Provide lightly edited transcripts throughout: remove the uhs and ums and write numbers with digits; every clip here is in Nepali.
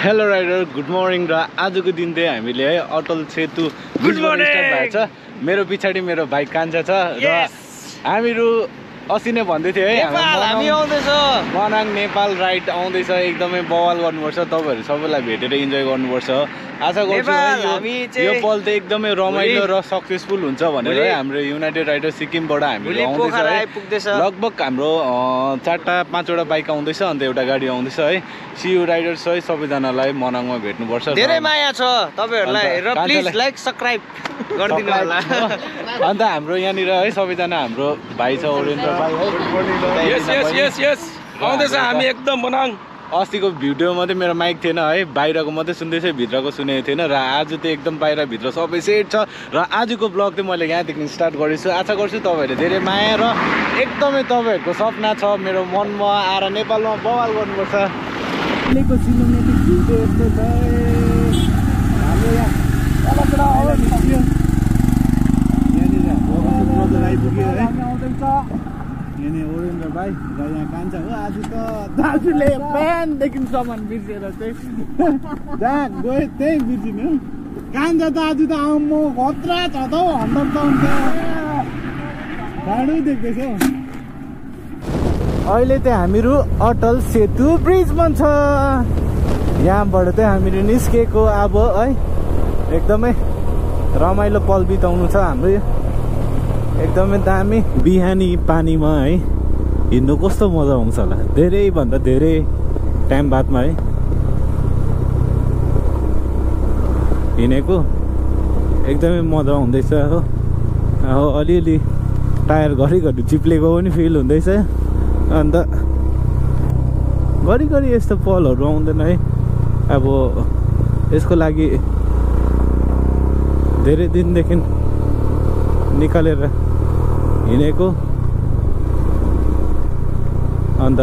हेलो राइडर गुड मर्निङ र आजको दिन चाहिँ हामीले है अटल सेतु गुड मर्निङ भएको छ। मेरो पछाडि मेरो भाइ कान्छा छ र हामीहरू अस्ति नै भन्दै थियो है हामी आउँदैछ मनाङ नेपाल राइड आउँदैछ। एकदमै बवाल गर्नुपर्छ, तपाईहरु सबैलाई भेटेर इन्जोय गर्नुपर्छ। आशा गर्छु यो पल चाहिँ एकदमै रमाइलो र सक्सेसफुल हुन्छ भनेर है हाम्रो युनाइटेड राइडर सिक्किमबाट हामीहरू आउँदैछ। लगभग हाम्रो 4-5वटा बाइक आउँदैछ, अन्त एउटा गाडी आउँदैछ है। सियु राइडर्स है सबैजनालाई मनाङमा भेट्नुपर्छ। धेरै माया छ तपाईहरुलाई र प्लिज लाइक सब्स्क्राइब गरिदिनु होला। अन्त हाम्रो यहाँनिर है सबैजना हाम्रो भाइ छ ओरेन्द्र भाइ है। यस आउँदैछ हामी एकदम मनाङ। अस्तिको भिडियोमा चाहिँ मेरो माइक थिएन है, बाहिरको मात्रै सुन्दैछ, भित्रको सुनेको थिएन। र आज चाहिँ एकदम बाहिर भित्र सबै सेट छ र आजको ब्लग चाहिँ मैले यहाँदेखि स्टार्ट गरेछु। आशा गर्छु तपाईँहरूले धेरै माया र एकदमै तपाईँहरूको सपना छ मेरो मनमा आएर नेपालमा बवाल गर्नुपर्छ। अहिलेको सिनेमेटिक भ्यू चाहिँ यस्तो छ। हाम्रो यहाँनिर हाम्रो आइपुग्यो है। यहाँनिर ओरेन्द्र भाइ र यहाँ कान्छा हो। आज त दाजुले बिहानदेखि सामान बिर्सेर चाहिँ जहाँ गयो त्यही बिर्सिनु। कान्छा त आज त आम्मो खतरा छ त हौ, 100 टाढो देख्दैछ। अहिले चाहिँ हामीहरू अटल सेतु ब्रिजमा छ। यहाँबाट चाहिँ हामीहरू निस्केको अब है। एकदमै रमाइलो पल बिताउनु छ हाम्रो। एकदमै दामी बिहानी पानीमा है हिँड्नु कस्तो मजा आउँछ होला। धेरैभन्दा धेरै टाइम बादमा है हिँडेको एकदमै मजा आउँदैछ हो। अलिअलि टायर घरिघरि चिप्लेको पनि फिल हुँदैछ। अन्त घरिघरि यस्तो पलहरू आउँदैन है। अब यसको लागि धेरै दिनदेखि निकालेर हिँडेको। अन्त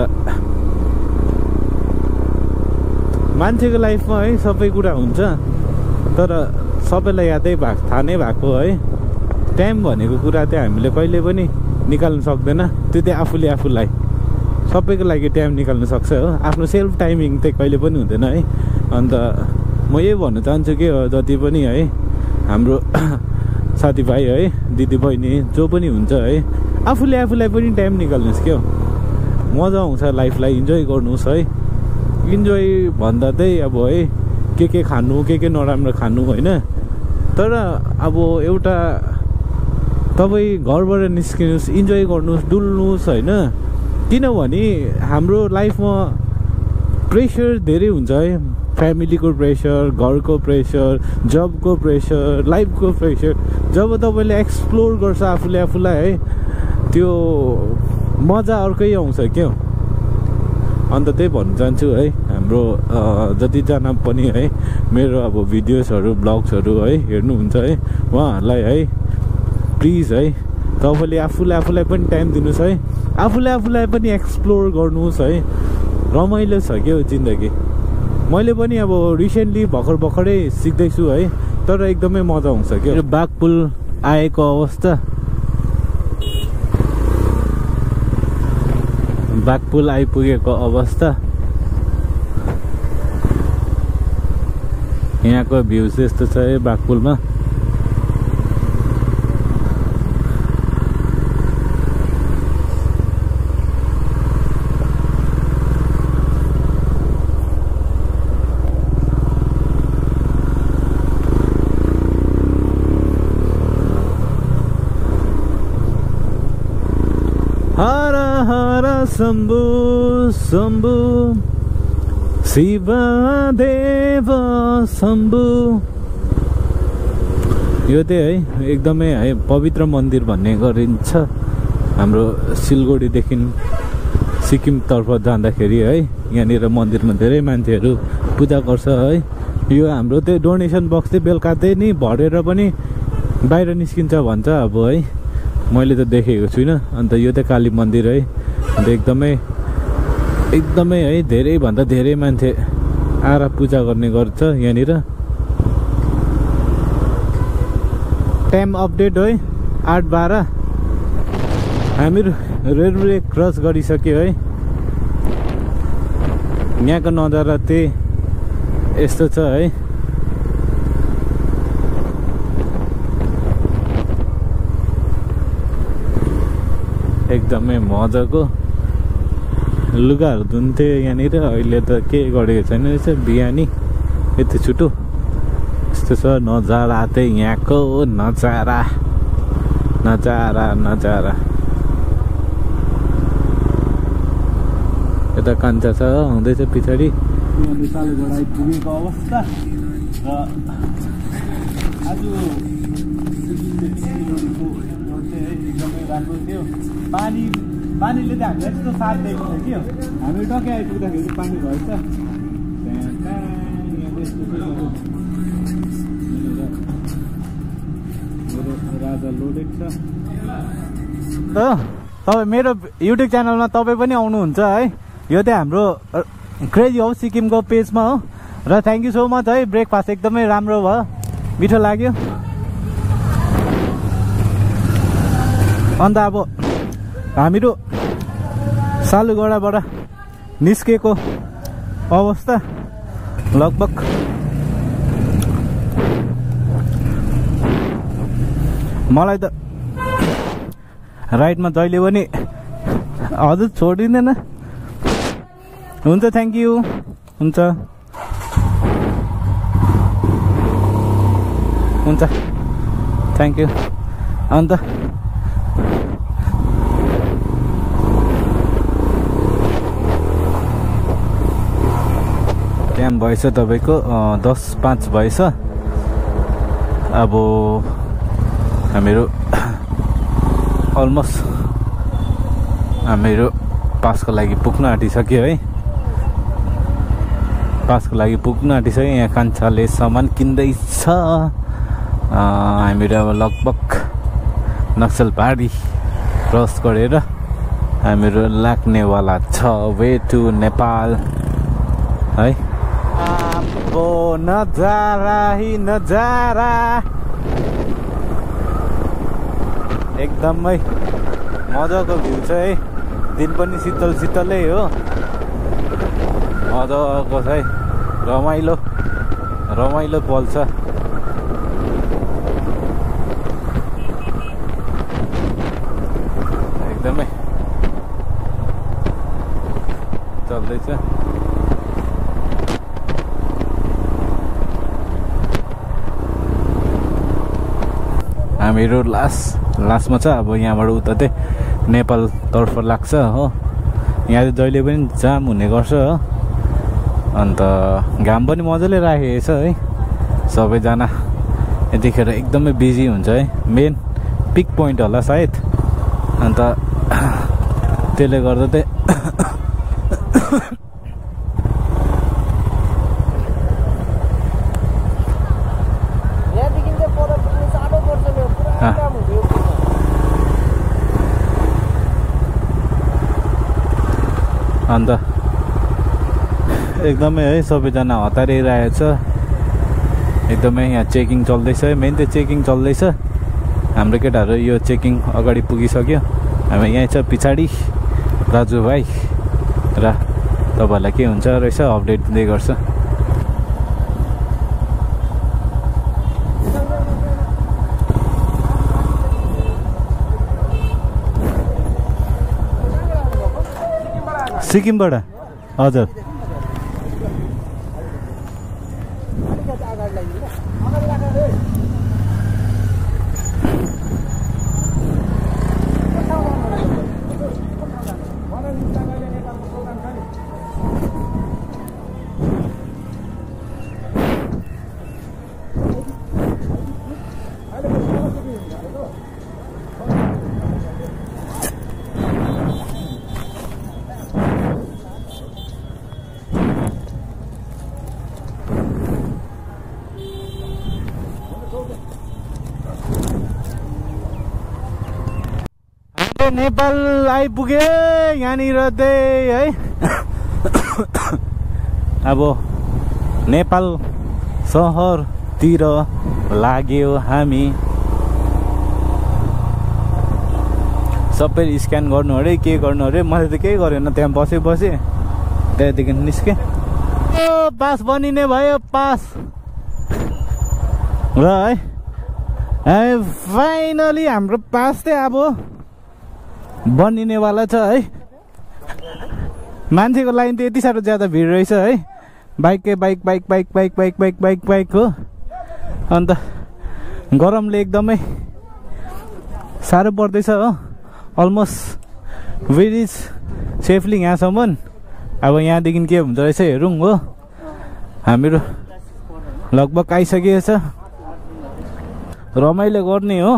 मान्छेको लाइफमा है सबै कुरा हुन्छ, तर सबैलाई यादै भएको थाहा नै भएको है। टाइम भनेको कुरा चाहिँ हामीले कहिले पनि निकाल्नु सक्दैन। त्यो चाहिँ आफूलाई सबैको लागि टाइम निकाल्नु सक्छ हो। आफ्नो सेल्फ टाइमिङ चाहिँ कहिले पनि हुँदैन है। अन्त म यही भन्न चाहन्छु कि जति पनि है हाम्रो साथीभाइ है दिदी बहिनी जो पनि हुन्छ है आफूलाई पनि टाइम निकाल्नुहोस् क्या। मजा आउँछ लाइफलाई इन्जोय गर्नुहोस् है। इन्जोय भन्दा चाहिँ अब है के खानु के नराम्रो खानु होइन, तर अब एउटा तपाईँ घरबाट निस्किनुहोस्, इन्जोय गर्नुहोस्, डुल्नुहोस् होइन। किनभने हाम्रो लाइफमा प्रेसर धेरै हुन्छ है। फ्यामिलीको प्रेसर, घरको प्रेसर, जबको प्रेसर, लाइफको प्रेसर। जब तपाईँले एक्सप्लोर गर्छ आफूलाई है त्यो मजा अर्कै आउँछ क्या। अन्त त्यही भन्न चाहन्छु है हाम्रो जतिजना पनि है मेरो अब भिडियोजहरू ब्लग्सहरू है हेर्नुहुन्छ है उहाँहरूलाई है प्लिज है तपाईँले आफूलाई पनि टाइम दिनुहोस् है। आफूलाई पनि एक्सप्लोर गर्नुहोस् है। रमाइलो छ क्या जिन्दगी। मैले पनि अब रिसेन्टली भर्खरै सिक्दैछु है, तर एकदमै मजा आउँछ क्या। बाघपुल आएको अवस्था, बाघपुल आइपुगेको अवस्था। यहाँको भ्यू चाहिँ यस्तो छ है बाघपुलमा। हर हर शम्भु शम्भु शिव देव शम्भु। यो चाहिँ है एकदमै है पवित्र मन्दिर भन्ने गरिन्छ हाम्रो सिलगढीदेखि सिक्किमतर्फ जाँदाखेरि है। यहाँनिर मन्दिरमा धेरै मान्छेहरू पूजा गर्छ है। यो हाम्रो चाहिँ डोनेसन बक्स चाहिँ बेलुका चाहिँ नि भरेर पनि बाहिर निस्किन्छ भन्छ अब है। मैले त देखेको छुइनँ। अन्त यो चाहिँ काली मन्दिर है। अन्त एकदमै है धेरैभन्दा धेरै मान्छे आएर पूजा गर्ने गर्छ यहाँनिर। टाइम अपडेट है 8:12। हामीहरू रेलवे क्रस गरिसक्यो है। यहाँको नजारा चाहिँ यस्तो छ है। एकदमै मजाको लुगाहरू धुन्थे यहाँनिर। अहिले त के गरेको छैन रहेछ, बिहानी यति छिटो। यस्तो छ नजारा चाहिँ यहाँको नजारा नजारा नजारा। यता कान्छा छ हुँदैछ पछाडि। सालुगढा आइपुगेको अवस्था र आज एकदमै राम्रो थियो। पानीले चाहिँ हामीलाई यस्तो साथ दिएको थियो कि हामी टक्कै आइपुग्दाखेरि चाहिँ पानी भएछ। राजा लोडेड छ। तपाईँ मेरो युट्युब च्यानलमा तपाईँ पनि आउनुहुन्छ है। यो चाहिँ हाम्रो क्रेजी हाउस सिक्किमको पेजमा हो। र थ्याङ्क यू सो मच है। ब्रेकफास्ट एकदमै राम्रो भयो, मिठो लाग्यो। अन्त अब हामीहरू सालुगढाबाट निस्केको अवस्था लगभग मलाई त राइडमा जहिले पनि हजुर छोडिँदैन। हुन्छ थ्याङ्क यू। हुन्छ हुन्छ थ्याङ्क यू। अन्त टाइम भएछ तपाईँको 10:05 भएछ। अब हामीहरू अलमोस्ट हामीहरू पासको लागि पुग्न आँटिसक्यो है। पासको लागि पुग्न आँटिसक्यो। यहाँ कान्छाले सामान किन्दैछ। हामीहरू अब लगभग नक्सलबारी क्रस गरेर हामीहरू लाग्नेवाला छ वे टु नेपाल है। अब नजारा ही नजारा, एकदमै मजाको भ्यू छ है। दिन पनि शीतल शीतलै हो, मजाको छ है। रमाइलो रमाइलो पल छ। एकदमै चल्दैछ। हामीहरू लास्टमा छ। अब यहाँबाट उता चाहिँ नेपालतर्फ लाग्छ हो। यहाँ चाहिँ जहिले पनि जाम हुने गर्छ हो। अन्त घाम पनि मजाले राखेको छ है। सबैजना यतिखेर एकदमै बिजी हुन्छ है। मेन पिक पोइन्ट होला सायद। अन्त त्यसले गर्दा चाहिँ अन्त एकदमै है सबैजना हतारिरहेको छ। एकदमै यहाँ चेकिङ चल्दैछ है। मेन चाहिँ चेकिङ चल्दैछ। हाम्रो केटाहरू यो चेकिङ अगाडि पुगिसक्यो। हामी यहीँ छ पछाडि राजु भाइ। र तपाईँहरूलाई के हुन्छ रहेछ अपडेट दिँदै गर्छ। सिक्किमबाट हजुर। नेपाल आइपुगे यहाँनिर चाहिँ है। अब नेपाल सहरतिर लाग्यो हामी। सबै स्क्यान गर्नु अरे के गर्नु अरे। मैले त केही गरेन, त्यहाँ बसेँ त्यहाँदेखि निस्केँ। पास बनिने भयो पास र है फाइनली हाम्रो पास चाहिँ अब बनिनेवाला छ है। मान्छेको लाइन त यति साह्रो ज्यादा भिड रहेछ है। बाइकै bike bike bike bike bike bike bike bike हो। अन्त गरमले एकदमै साह्रो पर्दैछ हो। अलमोस्ट वेयर इज सेफली यहाँसम्म। अब यहाँदेखि के हुन्छ रहेछ हेरौँ हो। हामीहरू लगभग आइसकेको छ। रमाइलो गर्ने हो।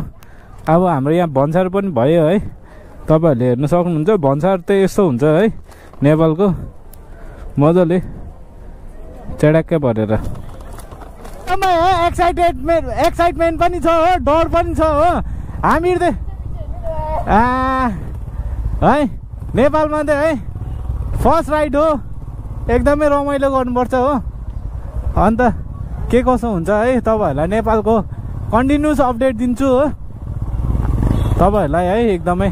अब हाम्रो यहाँ भन्सार पनि भयो है। तपाईँहरूले हेर्न सक्नुहुन्छ भन्सार त यस्तो हुन्छ है नेपालको मजाले चेडाक्कै भरेर। एक्साइटमेन्ट पनि छ हो, डर पनि छ हो। हामीहरू त है नेपालमा त है फर्स्ट राइड हो। एकदमै रमाइलो गर्नुपर्छ हो। अन्त के कसो हुन्छ है तपाईँहरूलाई नेपालको कन्टिन्युस अपडेट दिन्छु हो तपाईँहरूलाई है। एकदमै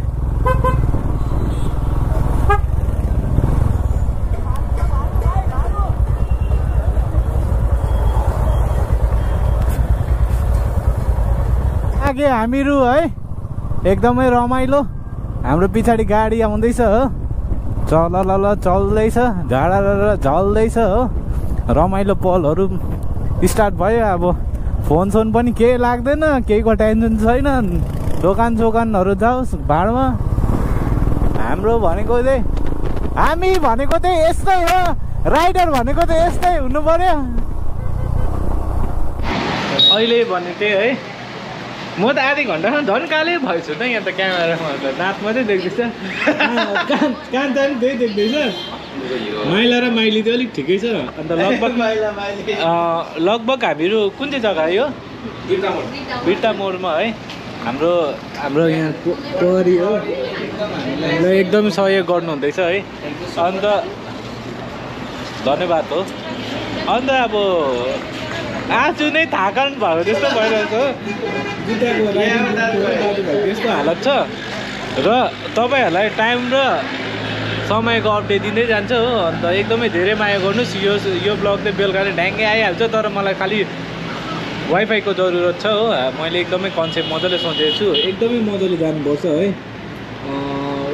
आगे हामीहरू है एकदमै रमाइलो। हाम्रो पछाडि गाडी आउँदैछ हो। चल चल्दैछ, झाडा झल्दैछ हो। रमाइलो पलहरू स्टार्ट भयो। अब फोन सोन पनि केही लाग्दैन, केहीको टेन्सन छैन। दोकान सोकानहरू जाओस् भाडमा। हाम्रो भनेको चाहिँ हामी भनेको चाहिँ यस्तै हो। राइडर भनेको चाहिँ यस्तै हुनु पर्यो। अहिले भने त्यही है। म त आधी घन्टामा झन् कालै भएछु त। यहाँ त क्यामेरामा दाँत मात्रै देख्दैछ, कान चाहिँ त्यही देख्दैछ। माइला र माइली चाहिँ अलिक ठिकै छ। अन्त लगभग हामीहरू कुन चाहिँ जग्गा यो बिर्ता मोडमा है। हाम्रो यहाँ परि हो। हामीलाई एकदमै सहयोग गर्नुहुँदैछ है। अन्त धन्यवाद हो। अन्त अब आज नै थाकन भएको जस्तो भइरहेछ हो। त्यस्तो हालत छ र तपाईँहरूलाई टाइम र समयको अपडेट दिँदै जान्छ हो। अन्त एकदमै धेरै माया गर्नुहोस्। यो ब्लग चाहिँ बेलुका नै ढ्याङ्गै आइहाल्छ। तर मलाई खालि वाइफाईको जरुरत छ हो। मैले एकदमै कन्सेप्ट मजाले सोचेको छु। एकदमै मजाले जानुपर्छ है।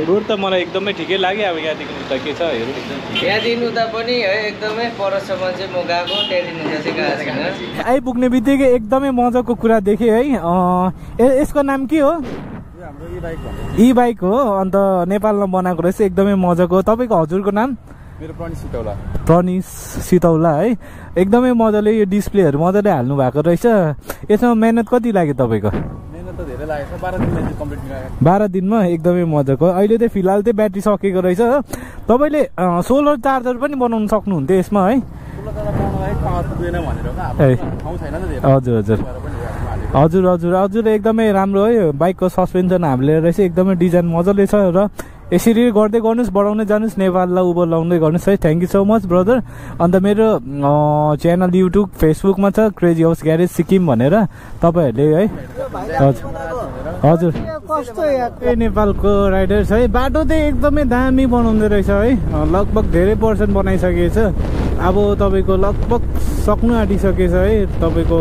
रोड त मलाई एकदमै ठिकै लाग्यो। अब यहाँदेखि उता के छ हेरौँ। त्यहाँदेखि उता पनि है एकदमै परसम्म चाहिँ म गएको, त्यहाँदेखि उता चाहिँ गएको छैन। आइपुग्ने बित्तिकै एकदमै मजाको कुरा देखेँ है। यसको नाम के हो? ई बाइक हो। अन्त नेपालमा बनाएको रहेछ। एकदमै मजाको। तपाईँको हजुरको नाम? मेरो प्रनिस सितौला। प्रनिस सितौला है। एकदमै मजाले यो डिस्प्लेहरू मजाले हाल्नु भएको रहेछ। यसमा मेहनत कति लाग्यो तपाईँको? मेहनत त धेरै लागेको छ। 12 दिनमा कम्प्लिट गराएको। 12 दिनमा एकदमै मजाको। अहिले चाहिँ फिलहाल चाहिँ ब्याट्री सकेको रहेछ। तपाईँले सोलर चार्जर पनि बनाउनु सक्नुहुन्थ्यो यसमा है। हजुर हजुर हजुर एकदमै राम्रो है। बाइकको सस्पेन्सन हामीले रहेछ। एकदमै डिजाइन मजाले छ र यसरी गर्दै गर्नुहोस्, बढाउँदै जानुहोस्, नेपाललाई उँभो लाउँदै गर्नुहोस् है। Thank you so much brother. अन्त मेरो च्यानल युट्युब फेसबुकमा छ क्रेजी हाउस ग्यारेज सिक्किम भनेर। तपाईँहरूले है हजुर हजुर नेपालको राइडर्स है। बाटो चाहिँ एकदमै दामी बनाउँदै रहेछ है। लगभग धेरै पर्सेन्ट बनाइसकेको छ। अब तपाईँको लगभग सक्नु आँटिसकेछ है। तपाईँको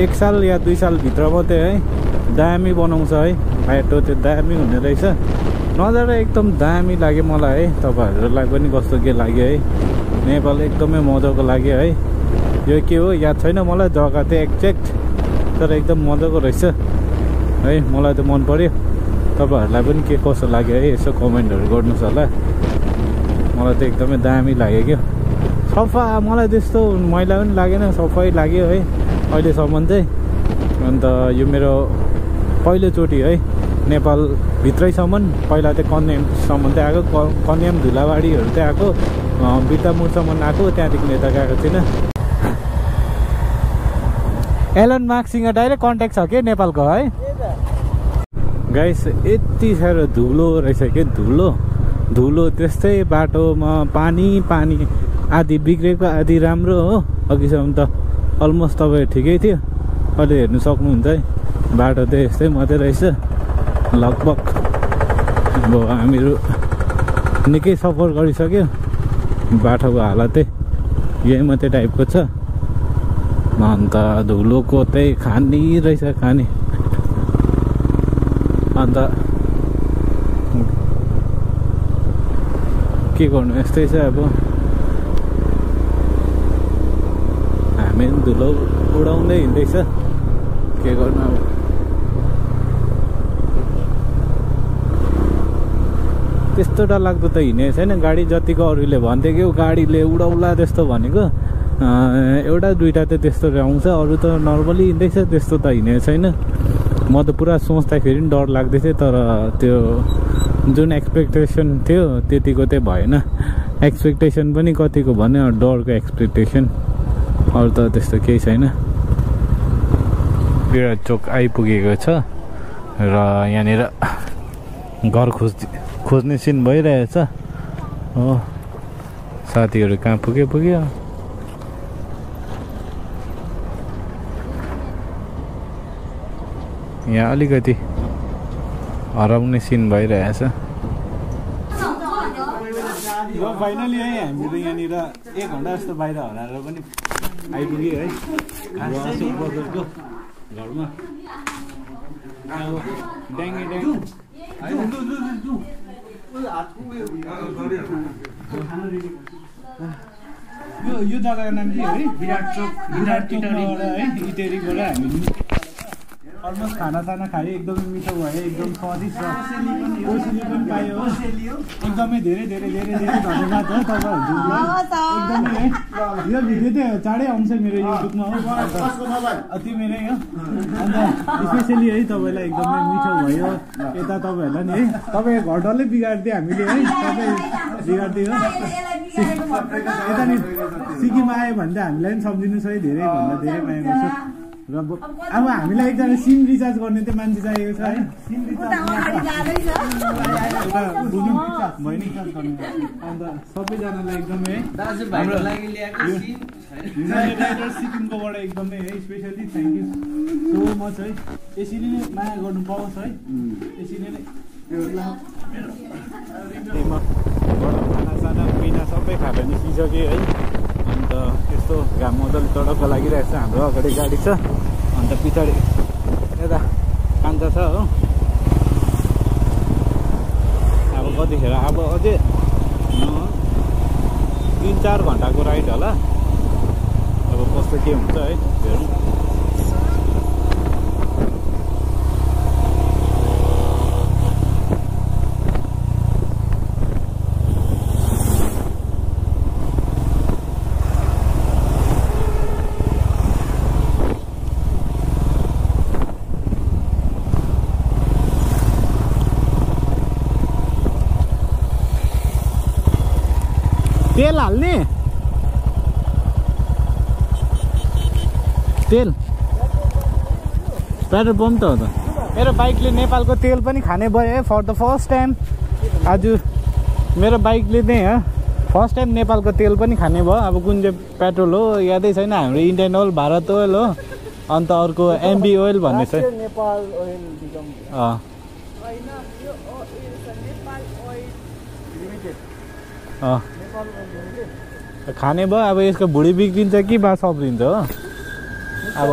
1 साल या 2 सालभित्र मात्रै है दामी बनाउँछ है। बाटो चाहिँ दामी हुने रहेछ। नजारा एकदम दामी लाग्यो मलाई है। तपाईँहरूलाई पनि कस्तो के लाग्यो है। नेपाल एकदमै मजाको लाग्यो है। यो के हो याद छैन मलाई जग्गा चाहिँ एक्ज्याक्ट, तर एकदम मजाको रहेछ है। मलाई त मन पर्यो। तपाईँहरूलाई पनि के कसो लाग्यो है यसो कमेन्टहरू गर्नुहोस् होला। मलाई त एकदमै दामी लाग्यो क्या। सफा मलाई त्यस्तो मैला पनि लागेन, सफै लाग्यो है अहिलेसम्म चाहिँ। अन्त यो मेरो पहिलोचोटि है नेपाल भित्रैसम्म। पहिला चाहिँ कन्यामसम्म चाहिँ आएको। कन्याम धुलाबारीहरू चाहिँ आएको। बिर्तामोडसम्म आएको। त्यहाँदेखि यता गएको छैन। एलन मार्कसँग डाइरेक्ट कन्ट्याक्ट छ कि नेपालको है। गाइस यति साह्रो धुलो रहेछ कि धुलो त्यस्तै बाटोमा पानी आधी बिग्रेको आधी राम्रो हो। अघिसम्म त अलमोस्ट तपाईँ ठिकै थियो। अहिले हेर्नु सक्नुहुन्छ है बाटो चाहिँ यस्तै मात्रै रहेछ। लगभग अब हामीहरू निकै सफर गरिसक्यो। बाटोको हालत चाहिँ यही मात्रै टाइपको छ। अन्त धुलोको त्यही खानी रहेछ खानी। अन्त के गर्नु यस्तै छ अब हामी धुलो उडाउँदै हिँड्दैछ के गर्नु अब। त्यस्तो डरलाग्दो त हिँडेको छैन गाडी जतिको अरूले भन्थ्यो कि गाडीले उडाउला त्यस्तो भनेको एउटा दुइटा त त्यस्तो आउँछ अरू त नर्मली हिँड्दैछ त्यस्तो त हिँडेको छैन। म त पुरा सोच्दाखेरि पनि डर लाग्दै थियो तर त्यो जुन एक्सपेक्टेसन थियो त्यतिको चाहिँ भएन। एक्सपेक्टेसन पनि कतिको भन्यो डरको एक्सपेक्टेसन अरू त त्यस्तो केही छैन। विराट चोक आइपुगेको छ र यहाँनिर घर खोज्ने सिन भइरहेछ हो। साथीहरू कहाँ पुग्यो यहाँ अलिकति हराउने सिन भइरहेछ। फाइनली है हामी त यहाँनिर 1 घन्टा जस्तो बाहिर हराएर पनि आइपुग्यो है बजारको घरमा। यो जग्गाको नाम चाहिँ है विराट चोकबाट है इटेरीबाट हामी अलमोस्ट खानासाना खायो एकदमै मिठो भयो एकदम स्वादिष्ट कोसेली पनि पायो हो। एकदमै धेरै धेरै धेरै धेरै धन्यवाद है तपाईँहरूलाई एकदमै है। यो भिडियो चाहिँ चाँडै आउँछ मेरो युट्युबमा हो अति मेरै हो। अन्त स्पेसली है तपाईँलाई एकदमै मिठो भयो यता तपाईँहरूलाई नि है। तपाईँको घर डल्लै बिगारिदियो हामीले है सबै बिगारिदियो यता नि सिक्किम आयो भने त हामीलाई पनि सम्झिनुहोस् है धेरैभन्दा धेरै माया गर्छु र अब हामीलाई एकजना सिम रिचार्ज गर्ने चाहिँ मान्छे चाहिएको छ है। सिम रिचार्ज अन्त सबैजनालाई एकदमै है सिक्किमकोबाट एकदमै है specially thank you so much है। यसरी नै माया गर्नु पाओस् है यसरी नै। खानासाना पिना सबै खाएर निस्किसक्यो है। अन्त यस्तो घाम मजाले तडक्क लागिरहेको छ। हाम्रो अगाडि गाडी छ अन्त पछाडि यता कान्छा छ हो। अब कतिखेर अब अझै 3-4 घन्टाको राइड होला। अब कस्तो के हुन्छ है हेरौँ। तेल हाल्ने तेल पेट्रोल पम्प त हो त। मेरो बाइकले नेपालको तेल पनि खाने भयो है फर द फर्स्ट टाइम। आज मेरो बाइकले नै फर्स्ट टाइम नेपालको तेल पनि खाने भयो। अब कुन चाहिँ पेट्रोल हो यादै छैन। हाम्रो इन्डियन ओइल भारत ओइल हो अन्त अर्को एमबी ओइल भन्ने छ। खाने भयो अब यसको भुँडी बिग्रिन्छ कि बा सब्रिन्छ हो। अब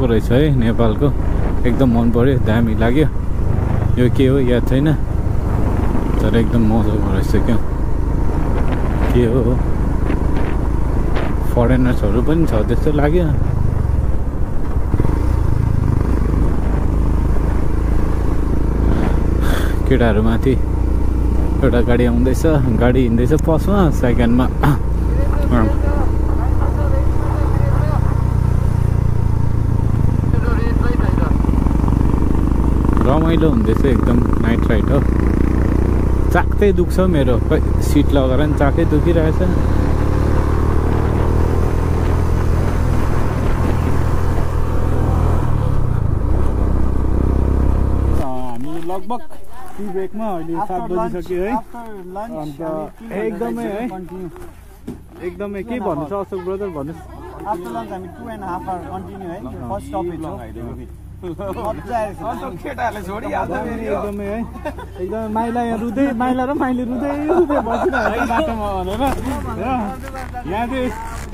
रहेछ है नेपालको एकदम मन पर्यो दामी लाग्यो। यो के हो याद छैन तर एकदम मजाको रहेछ क्या। के हो फरेनर्सहरू पनि छ त्यस्तो लाग्यो। केटाहरू माथि एउटा गाडी आउँदैछ गाडी हिँड्दैछ पसमा सेकेन्डमा रमाइलो हुँदैछ एकदम नाइट राइड हो। चाक्दै दुख्छ मेरो सिट लगाएर नि चाकै दुखिरहेछ हामी लगभग टी ब्रेकमा अहिले 7 बजिसक्यो है अन्त एकदमै है एकदमै के भन्नु छ अशोक ब्रदर भन्नुहोस् After lunch, I mean 2.5 hours continue, right? First stoppage. एकदमै है एकदमै माइला यहाँ रुँदै माइला र माइली रुँदै बसिरहेको बाटोमा भनेर यहाँ चाहिँ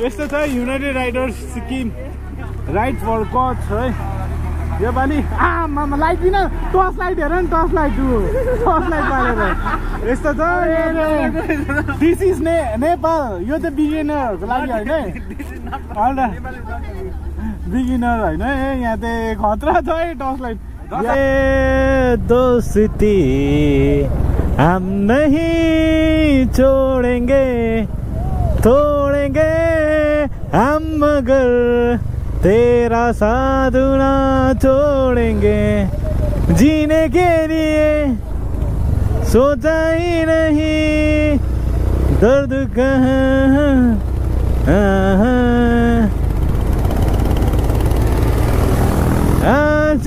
यस्तो छ united riders Sikkim ride for कच है योपालि आमा लाइट दिन टर्च लाइट हेर नि टर्च लाइट पालेर यस्तो छ दिस इज नेपाल यो चाहिँ बिगिनरहरूको लागि होइन बिगिनर होइन यहाँ चाहिँ खतरा छ है टर्च लाइट दोस्ती हम नहीं छोड़ेंगे हम मगर तेरा साथ ना छोड़ेंगे जीने के लिए सोचा ही नहीं दर्द कहाँ आज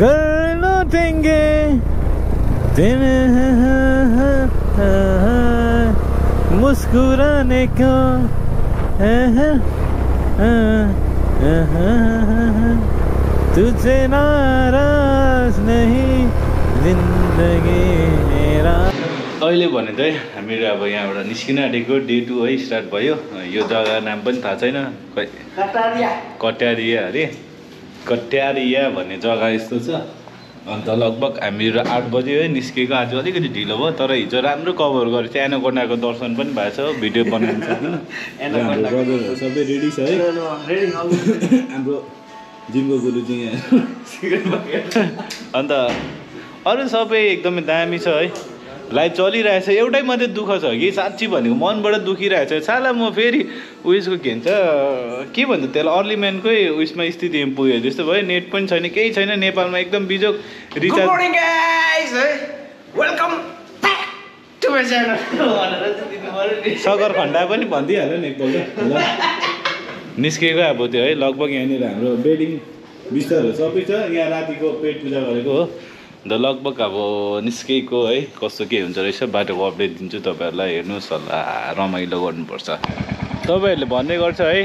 कर लौटेंगे मुस्कुराने को तुझसे नाराज नहीं जिंदगी मेरा अहिले भने चाहिँ हामीहरू अब यहाँबाट निस्किन आँटेको डे 2 है स्टार्ट भयो यो जग्गा नाम पनि थाहा छैन कट्यारिया अरे कट्यारिया भन्ने जग्गा यस्तो छ अन्त लगभग हामीहरू 8 बजे है निस्केको आज अलिकति ढिलो भयो तर हिजो राम्रो कभर गरेको थियो एनाकोन्डाको दर्शन पनि भएको छ भिडियो बनाउनु सक्नु ब्रदरहरू सबै रेडी छ है हाम्रो जिमको गुरुजी यहाँ अन्त अरू सबै एकदमै दामी छ है लाइफ चलिरहेछ एउटै मात्रै दुःख छ कि साँच्ची भनेको मनबाट दुखिरहेछ साला म फेरि उयसको के भन्छ के भन्छ त्यसलाई अर्ली म्यानकै उयसमा स्थितिमा पुग्यो जस्तो भयो नेट पनि छैन केही छैन नेपालमा एकदम बिजोग रिचार्ज सगरखण्डा पनि भनिदिइहाल्यो नि एकपल्ट ल निस्केको अब त्यो है लगभग यहाँनिर हाम्रो बेडिङ बिस्तारहरू सबै छ यहाँ रातिको पेट पूजा गरेको हो अन्त लगभग अब निस्केको है कस्तो के हुन्छ रहेछ बाटोको अपडेट दिन्छु तपाईँहरूलाई हेर्नुहोस् होला रमाइलो गर्नुपर्छ तपाईँहरूले भन्ने गर्छ है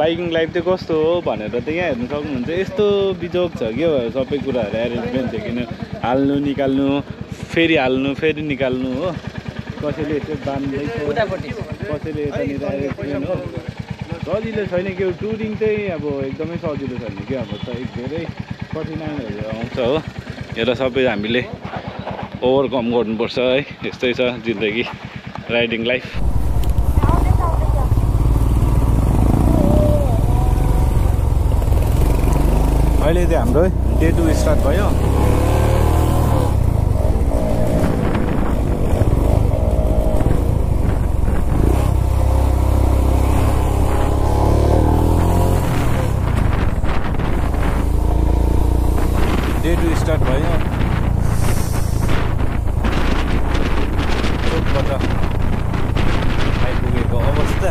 बाइकिङ लाइफ चाहिँ कस्तो हो भनेर त यहाँ हेर्नु सक्नुहुन्छ यस्तो बिजोग छ क्या सबै कुराहरू एरेन्जमेन्ट थियो किन हाल्नु निकाल्नु फेरि निकाल्नु हो कसैले यसो बान्दैछ कसैले यतानिर एरेन्जमेन्ट हो सजिलो छैन कि टुरिङ चाहिँ अब एकदमै सजिलो छैन कि अब धेरै कठिनाइहरू आउँछ हो यसलाई सबै हामीले ओभरकम गर्नुपर्छ है यस्तै छ जिन्दगी राइडिङ लाइफ अहिले चाहिँ हाम्रो डे 2 स्टार्ट भयो डे 2 स्टार्ट भयो चोकबाट आइपुगेको अवस्था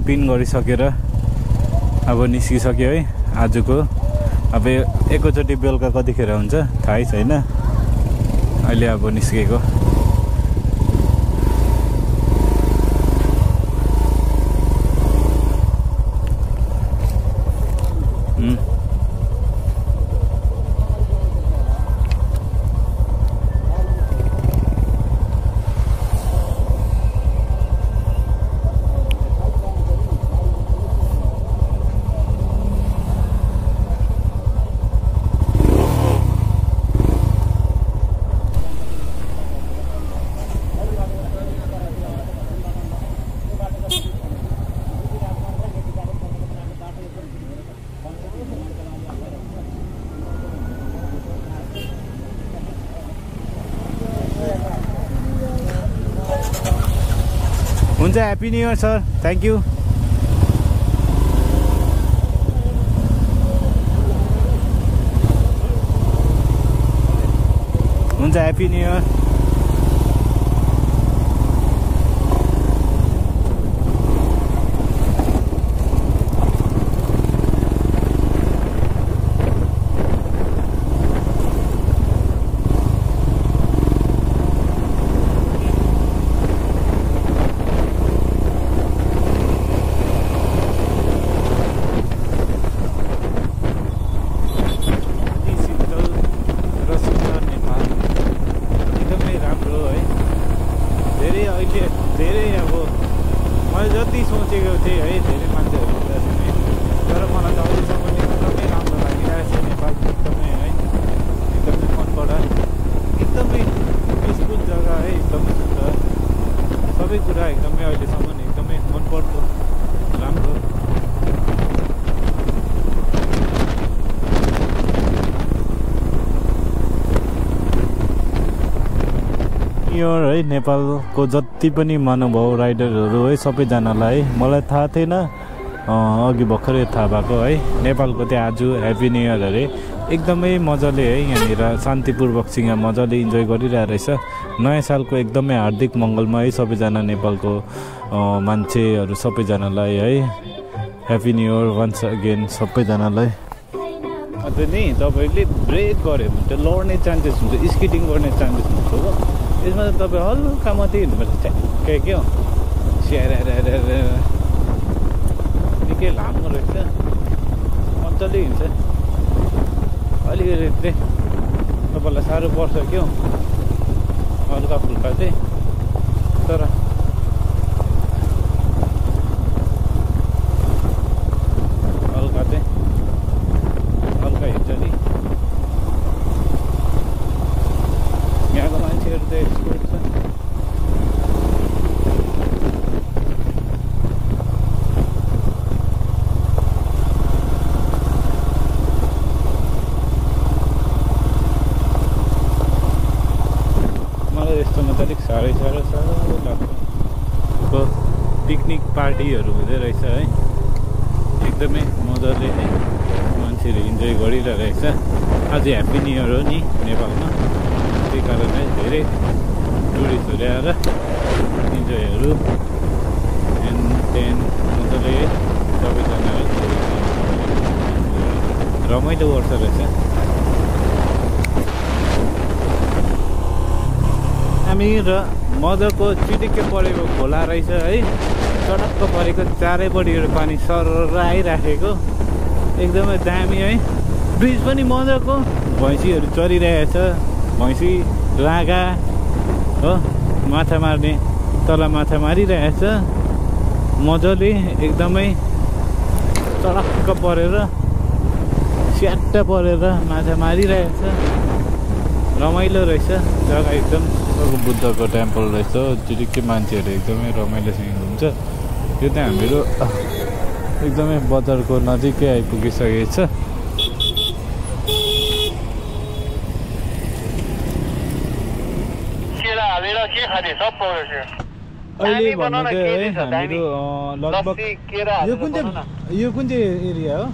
पिन गरिसकेर अब निस्किसक्यो है आजको। अब एकैचोटि बेलुका कतिखेर हुन्छ थाहै छैन। अहिले अब निस्केको। हुन्छ happy new year sir thank you. हुन्छ ह्याप्पी न्यू इयर। है नेपालको जति पनि महानुभाव राइडरहरू है सबैजनालाई मलाई थाहा थिएन, अघि भर्खरै थाहा भएको है। नेपालको त्यहाँ आज ह्याप्पी न्यू इयर अरे एकदमै मजाले है यहाँनिर शान्तिपूर्वकसँग मजाले इन्जोय गरिरहेको रहेछ। नयाँ सालको एकदमै हार्दिक मङ्गलमय है सबैजना नेपालको मान्छेहरू सबैजनालाई है happy new year once again सबैजनालाई। अन्त नि तपाईँले ब्रेक गऱ्यो भने त लड्ने चान्सेस हुन्छ, स्किटिङ गर्ने चान्सेस हुन्छ हो। यसमा त तपाईँ हल्का मात्रै हिँड्नुपर्छ ठ्याक्कै के हो स्याहार निकै लामो रहेछ मजाले हिँड्छ। अलिकति चाहिँ तपाईँलाई साह्रो पर्छ क्या हल्का फुल्का चाहिँ, तर हल्का चाहिँ हल्का हिँड्छ नि। यहाँको मान्छेहरू त एक्सपर्ट छ। मलाई यस्तोमा त अलिक साह्रै लाग्छ। पिकनिक पार्टीहरू हुँदै रहेछ है, एकदमै मजाले है मान्छेहरू इन्जोय गरिरहेको रहेछ। आज ह्याप्पी न्यू इयर हो नि नेपालमा, त्यही कारणले धेरै टुरिस्टहरू आएर इन्जोयहरू टेन मजाले सबैजना रमाइलो गर्छ रहेछ। हामी र मजाको चिटिक्कै परेको खोला रहेछ है, चटक्क परेको चारैपट्टिबाट पानी सर आइराखेको एकदमै दामी है। ब्रिज पनि मजाको, भैँसीहरू चरिरहेछ, भैँसी लागा हो माछा मार्ने तल माछा मारिरहेछ मजाले एकदमै चटक्क परेर स्याट्ट परेर माछा मारिरहेछ। रमाइलो रहेछ जग्गा एकदम। बुद्धको टेम्पल रहेछ, चिटिक्कै मान्छेहरू एकदमै रमाइलोसँग हुन्छ। यो चाहिँ हामीहरू एकदमै बजारको नजिकै आइपुगिसकेको छ। अहिले भन्नु चाहिँ है हामीहरू लगभग यो कुन चाहिँ एरिया हो?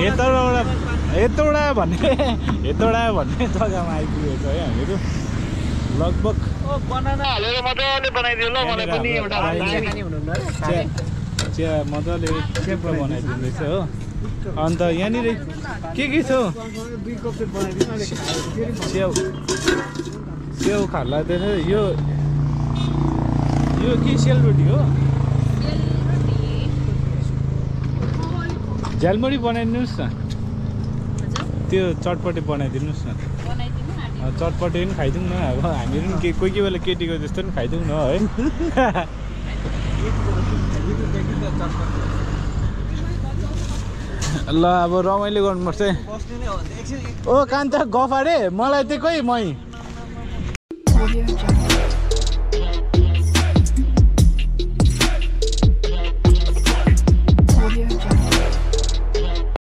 हेटौडाबाट यतोडा भन्ने जग्गामा आइपुगेको है हामीहरू लगभग बनाना हालेर मजाले बनाइदियो ल मलाई पनि एउटा चिया मजाले चिप्रो बनाइदिँदैछ हो अन्त यहाँनिर के छ स्याउ खाल्ला यो के सेलरोटी हो झ्यालमुरी बनाइदिनुहोस् न त्यो चटपटे बनाइदिनुहोस् न चटपटे पनि खाइदिउँ न अब हामीहरू पनि कोही कोही बेला केटीको जस्तो पनि खाइदिउँ न है ल अब रमाइलो गर्नुपर्छ ओ कान्ता गफ अरे मलाई चाहिँ कोही